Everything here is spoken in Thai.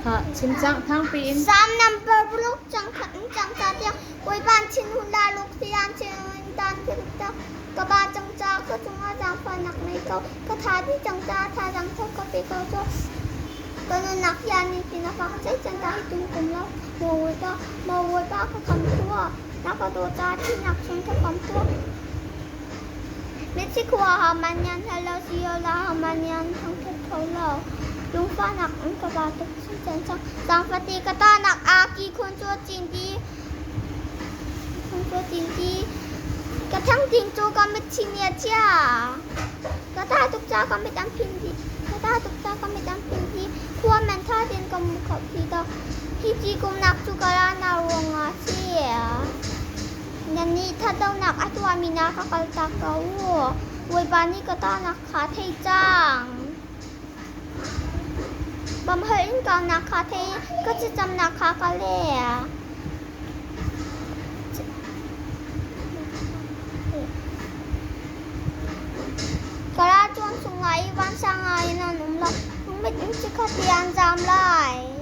ค่ะชิมจังทั้งปีน 3 number bulok chẳng khẩn chẳng cha tiêu quay ban chín hun la lục thì an trên dan cái đó các ba chẳng cha có chúng ta đang phải nặng này câu có thái đi chẳng cha thái đang theo có bị câu cho có nên nặng yan thì nó phải chết chẳng ta tung cùng lâu mồi ba có cầm tua nó có đồ cha thì nặng xuống có cầm tua Mexico họ man yan hello Sierra họ man yan thằng cái thấu lâuลุงฟ้าหนักกระบาดชิ้นเจนจังสังฟตีกระต้าหนักอากีคนตัวจริงดีกระทั่งจริงจูก็ไม่ชินเนี่ยจ้ากระต้าตุกจ้าก็ไม่ตั้งพินดีขั้วแมนท่าเดินกับมุขพีดอกพี่จีกุมหนักจูกรานารงอาเซียยันนี้ถ้าเดาหนักอัตวามีนาคากลตาเกาวยบานี่กระต้าหนักขาเทจังบำเพ็ญกองนาคาเทก็จะจำนาคากะเล่กระจวนสุงไงวันสังไงนั่นนุ่มละนุ่มไม่ถึงจะขัดยันจำไล่